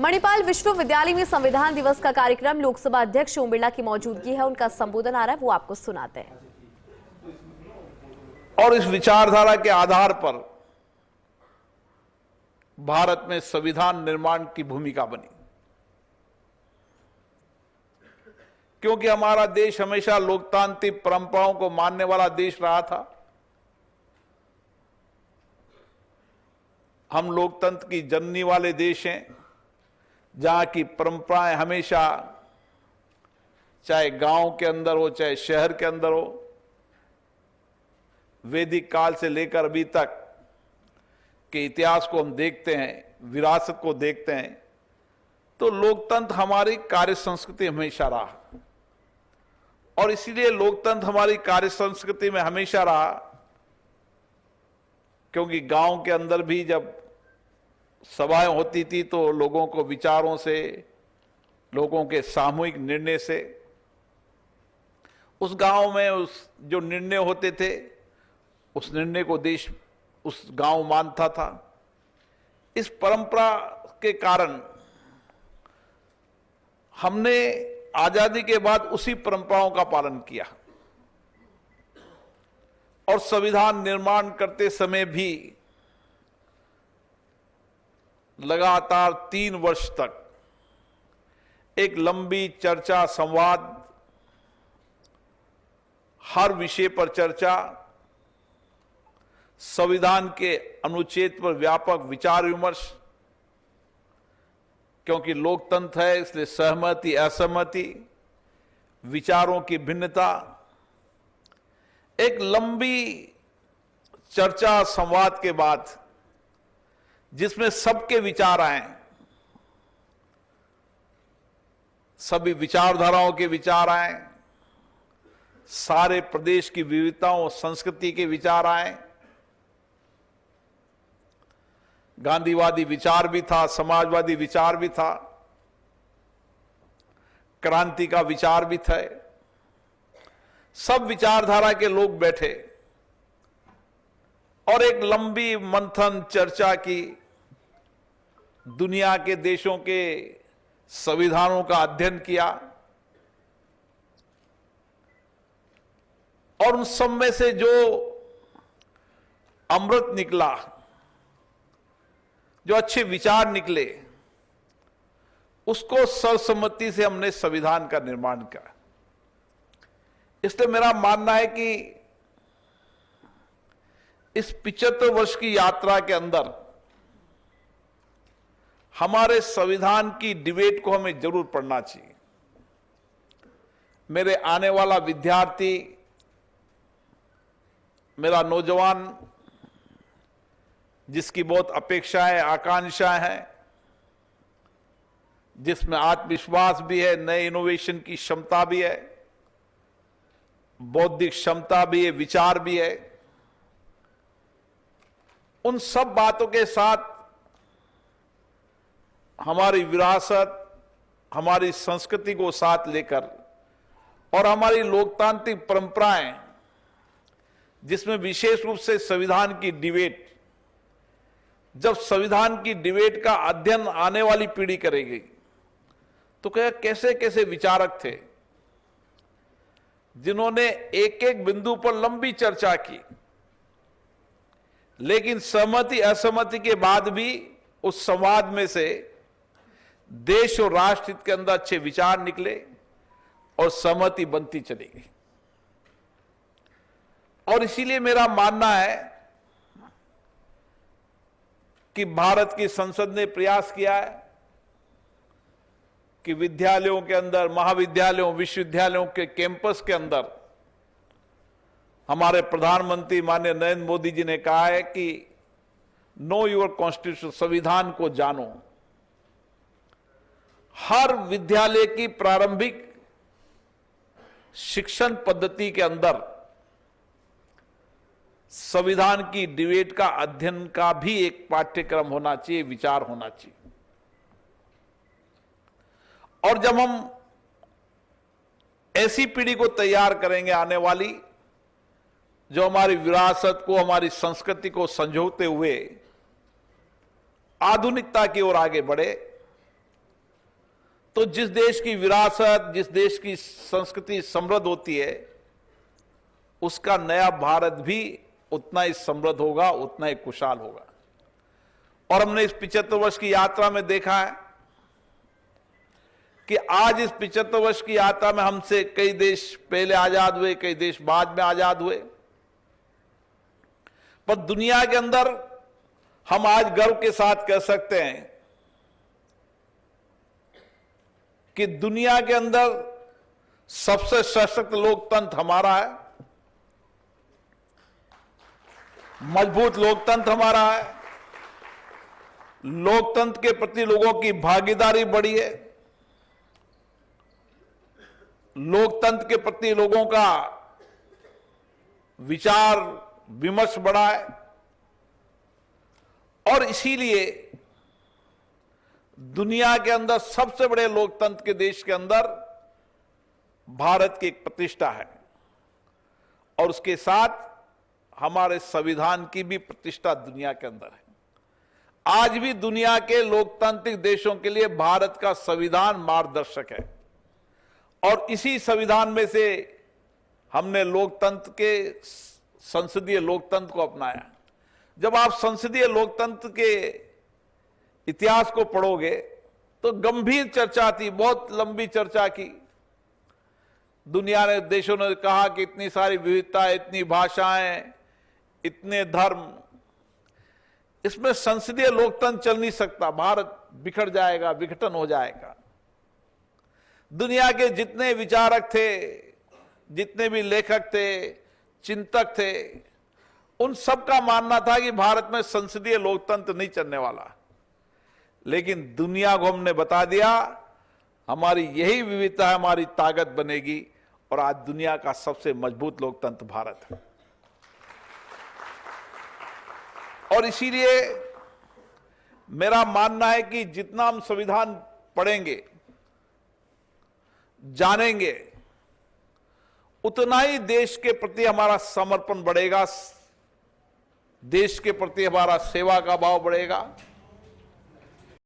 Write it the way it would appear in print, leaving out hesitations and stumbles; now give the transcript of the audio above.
मणिपाल विश्वविद्यालय में संविधान दिवस का कार्यक्रम, लोकसभा अध्यक्ष ओम बिरला की मौजूदगी है, उनका संबोधन आ रहा है, वो आपको सुनाते हैं। और इस विचारधारा के आधार पर भारत में संविधान निर्माण की भूमिका बनी, क्योंकि हमारा देश हमेशा लोकतांत्रिक परंपराओं को मानने वाला देश रहा था। हम लोकतंत्र की जननी वाले देश हैं, जहां की परंपराएं हमेशा, चाहे गांव के अंदर हो चाहे शहर के अंदर हो, वैदिक काल से लेकर अभी तक के इतिहास को हम देखते हैं, विरासत को देखते हैं, तो लोकतंत्र हमारी कार्य संस्कृति हमेशा रहा। और इसीलिए लोकतंत्र हमारी कार्य संस्कृति में हमेशा रहा, क्योंकि गांव के अंदर भी जब सभाएं होती थी तो लोगों को विचारों से, लोगों के सामूहिक निर्णय से उस गांव में उस जो निर्णय होते थे, उस निर्णय को देश, उस गांव मानता था। इस परंपरा के कारण हमने आजादी के बाद उसी परंपराओं का पालन किया और संविधान निर्माण करते समय भी लगातार 3 वर्ष तक एक लंबी चर्चा, संवाद, हर विषय पर चर्चा, संविधान के अनुच्छेद पर व्यापक विचार विमर्श, क्योंकि लोकतंत्र है इसलिए सहमति असहमति, विचारों की भिन्नता, एक लंबी चर्चा संवाद के बाद जिसमें सबके विचार आए, सभी विचारधाराओं के विचार आए, सारे प्रदेश की विविधताओं संस्कृति के विचार आए, गांधीवादी विचार भी था, समाजवादी विचार भी था, क्रांति का विचार भी था। सब विचारधारा के लोग बैठे और एक लंबी मंथन चर्चा की, दुनिया के देशों के संविधानों का अध्ययन किया और उन सब में से जो अमृत निकला, जो अच्छे विचार निकले, उसको सर्वसम्मति से हमने संविधान का निर्माण किया। इसलिए मेरा मानना है कि इस 75 वर्ष की यात्रा के अंदर हमारे संविधान की डिबेट को हमें जरूर पढ़ना चाहिए। मेरे आने वाला विद्यार्थी, मेरा नौजवान जिसकी बहुत अपेक्षाएं, आकांक्षाएं हैं, जिसमें आत्मविश्वास भी है, नए इनोवेशन की क्षमता भी है, बौद्धिक क्षमता भी है, विचार भी है, उन सब बातों के साथ हमारी विरासत, हमारी संस्कृति को साथ लेकर और हमारी लोकतांत्रिक परंपराएं, जिसमें विशेष रूप से संविधान की डिबेट, जब संविधान की डिबेट का अध्ययन आने वाली पीढ़ी करेगी तो क्या कैसे कैसे विचारक थे जिन्होंने एक एक बिंदु पर लंबी चर्चा की, लेकिन सहमति असहमति के बाद भी उस संवाद में से देश और राष्ट्र हित के अंदर अच्छे विचार निकले और सहमति बनती चली गई। और इसीलिए मेरा मानना है कि भारत की संसद ने प्रयास किया है कि विद्यालयों के अंदर, महाविद्यालयों, विश्वविद्यालयों के कैंपस के अंदर हमारे प्रधानमंत्री माननीय नरेंद्र मोदी जी ने कहा है कि नो योर कॉन्स्टिट्यूशन, संविधान को जानो। हर विद्यालय की प्रारंभिक शिक्षण पद्धति के अंदर संविधान की डिबेट का अध्ययन का भी एक पाठ्यक्रम होना चाहिए, विचार होना चाहिए। और जब हम ऐसी पीढ़ी को तैयार करेंगे आने वाली, जो हमारी विरासत को, हमारी संस्कृति को संजोते हुए आधुनिकता की ओर आगे बढ़े, तो जिस देश की विरासत, जिस देश की संस्कृति समृद्ध होती है, उसका नया भारत भी उतना ही समृद्ध होगा, उतना ही खुशहाल होगा। और हमने इस 75 वर्ष की यात्रा में देखा है कि आज इस 75 वर्ष की यात्रा में हमसे कई देश पहले आजाद हुए, कई देश बाद में आजाद हुए, पर दुनिया के अंदर हम आज गर्व के साथ कह सकते हैं कि दुनिया के अंदर सबसे सशक्त लोकतंत्र हमारा है, मजबूत लोकतंत्र हमारा है, लोकतंत्र के प्रति लोगों की भागीदारी बढ़ी है, लोकतंत्र के प्रति लोगों का विचार विमर्श बढ़ा है। और इसीलिए दुनिया के अंदर सबसे बड़े लोकतंत्र के देश के अंदर भारत की एक प्रतिष्ठा है, और उसके साथ हमारे संविधान की भी प्रतिष्ठा दुनिया के अंदर है। आज भी दुनिया के लोकतांत्रिक देशों के लिए भारत का संविधान मार्गदर्शक है, और इसी संविधान में से हमने लोकतंत्र के संसदीय लोकतंत्र को अपनाया। जब आप संसदीय लोकतंत्र के इतिहास को पढ़ोगे तो गंभीर चर्चा थी, बहुत लंबी चर्चा की। दुनिया ने, देशों ने कहा कि इतनी सारी विविधता, इतनी भाषाएं, इतने धर्म, इसमें संसदीय लोकतंत्र चल नहीं सकता, भारत बिखर जाएगा, विघटन हो जाएगा। दुनिया के जितने विचारक थे, जितने भी लेखक थे, चिंतक थे, उन सबका मानना था कि भारत में संसदीय लोकतंत्र नहीं चलने वाला। लेकिन दुनिया को हमने बता दिया हमारी यही विविधता हमारी ताकत बनेगी, और आज दुनिया का सबसे मजबूत लोकतंत्र भारत है। और इसीलिए मेरा मानना है कि जितना हम संविधान पढ़ेंगे, जानेंगे, उतना ही देश के प्रति हमारा समर्पण बढ़ेगा, देश के प्रति हमारा सेवा का भाव बढ़ेगा,